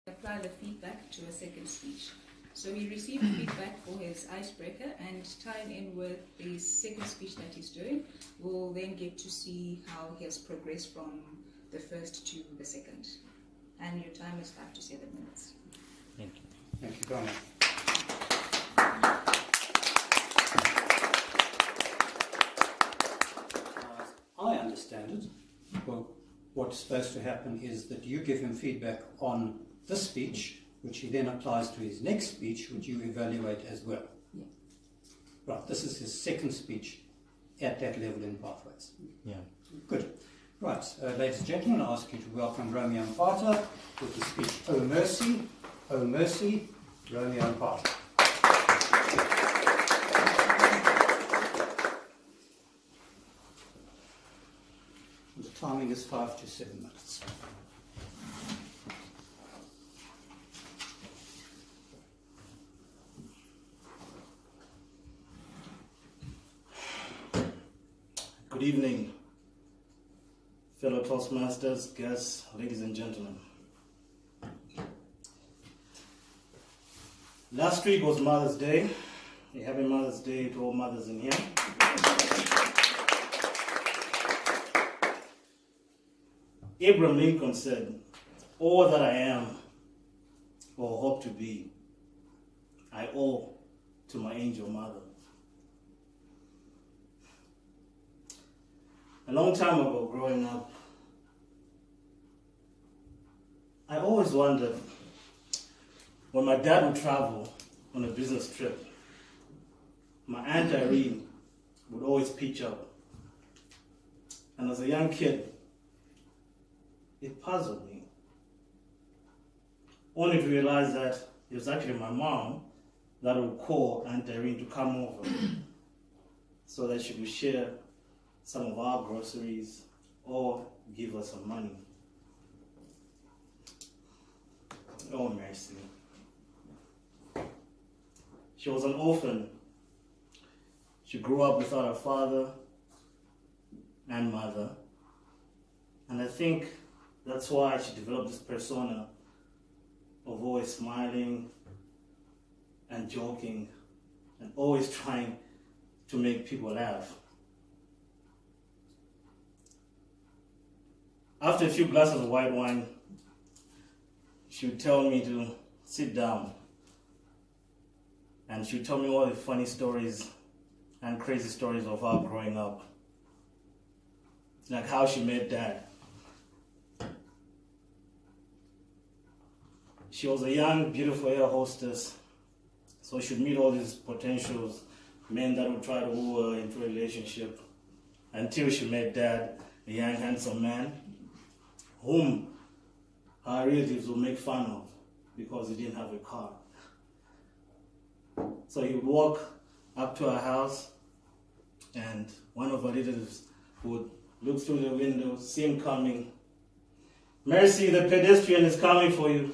apply the feedback to a second speech. So he received feedback for his icebreaker, and tying in with the second speech that he's doing, we'll then get to see how he has progressed from the first to the second. And your time is 5 to 7 minutes. Thank you. Thank you, Donna. I understand it. Well, what's supposed to happen is that you give him feedback on this speech, which he then applies to his next speech, which you evaluate as well. Yeah. Right, this is his second speech at that level in Pathways. Yeah. Good. Right, ladies and gentlemen, I ask you to welcome Romeo Mpata with the speech, Oh Mercy, Romeo Mpata. The timing is 5 to 7 minutes. Good evening, fellow Toastmasters, guests, ladies and gentlemen. Last week was Mother's Day. A happy Mother's Day to all mothers in here. Abraham Lincoln said, "All that I am or hope to be, I owe to my angel mother." A long time ago, growing up, I always wondered, when my dad would travel on a business trip, my Aunt Irene would always pitch up. And as a young kid, it puzzled me. Only to realize that it was actually my mom that would call Aunt Irene to come over so that she would share some of our groceries or give us some money. Oh, mercy. She was an orphan. She grew up without her father and mother. And I think that's why she developed this persona of always smiling and joking and always trying to make people laugh. After a few glasses of white wine, she would tell me to sit down. And she would tell me all the funny stories and crazy stories of her growing up. Like how she met Dad. She was a young, beautiful air hostess, so she'd meet all these potential men that would try to woo her into a relationship until she met Dad, a young, handsome man, whom her relatives would make fun of because he didn't have a car. So he would walk up to her house, and one of her relatives would look through the window, see him coming. "Mercy, the pedestrian is coming for you."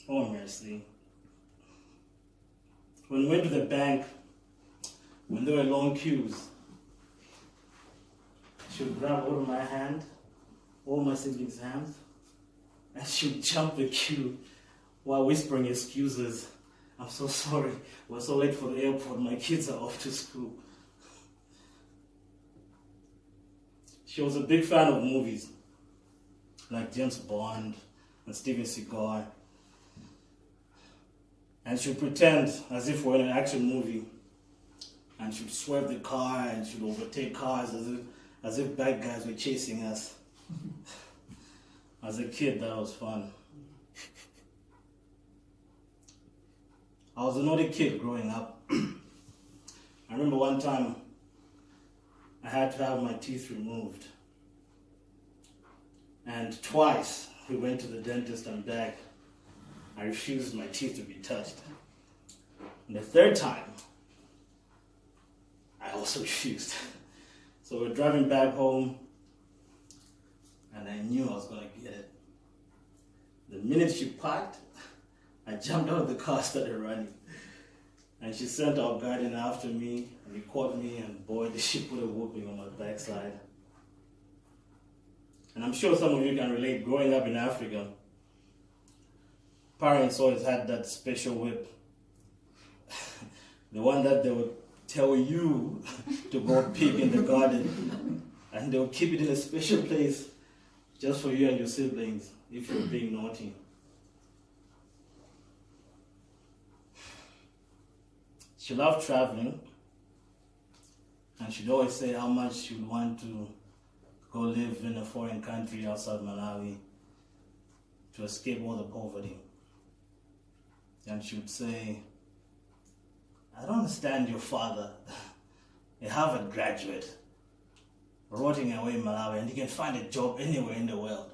Oh, Mercy. When we went to the bank, when there were long queues, she would grab hold of my hand, all my siblings' hands, and she would jump the queue while whispering excuses. "I'm so sorry, we're so late for the airport, my kids are off to school." She was a big fan of movies, like James Bond and Steven Seagal. And she would pretend as if we're in an action movie, and she would swerve the car and she would overtake cars as if bad guys were chasing us. As a kid, that was fun. I was a naughty kid growing up. I remember one time I had to have my teeth removed. And twice we went to the dentist and back. I refused my teeth to be touched. And the third time, I also refused. So we're driving back home, and I knew I was going to get it. The minute she parked, I jumped out of the car, started running. And she sent our guardian after me, and he caught me, and boy, did she put a whooping on my backside. And I'm sure some of you can relate. Growing up in Africa, parents always had that special whip. The one that they would tell you to go pick in the garden. And they would keep it in a special place just for you and your siblings if you were being naughty. She loved traveling, and she'd always say how much she would want to go live in a foreign country outside Malawi to escape all the poverty. And she would say, I don't understand your father, a Harvard graduate, rotting away in Malawi, and he can find a job anywhere in the world.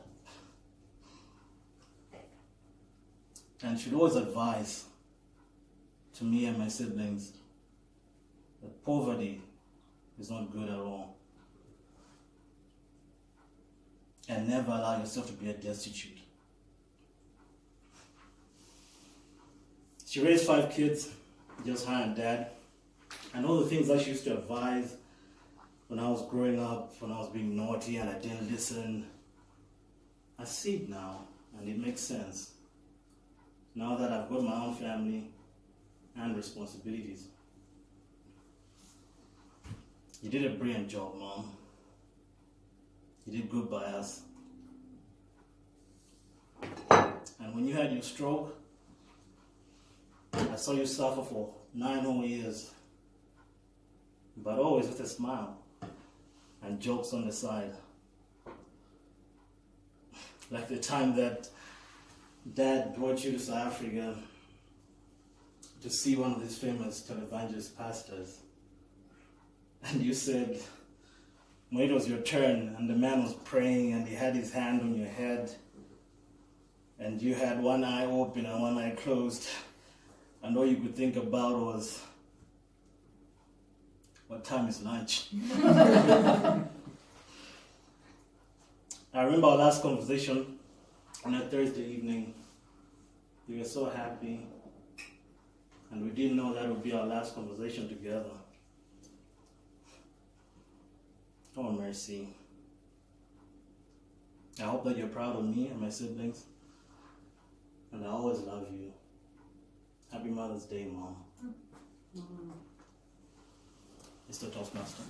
And she'd always advise to me and my siblings that poverty is not good at all. And never allow yourself to be a destitute. She raised 5 kids, just her and dad. And all the things that she used to advise when I was growing up, when I was being naughty and I didn't listen, I see it now, and it makes sense. Now that I've got my own family and responsibilities. You did a brilliant job, Mom. You did good by us. And when you had your stroke, I saw you suffer for 9 whole years, but always with a smile and jokes on the side. Like the time that Dad brought you to South Africa to see one of these famous televangelist pastors. And you said, when it was your turn and the man was praying and he had his hand on your head and you had one eye open and one eye closed, and all you could think about was, what time is lunch? I remember our last conversation on a Thursday evening. We were so happy, and we didn't know that would be our last conversation together. Oh, mercy. I hope that you're proud of me and my siblings, and I always love you. Happy Mother's Day, Mom. Mr. Toastmaster.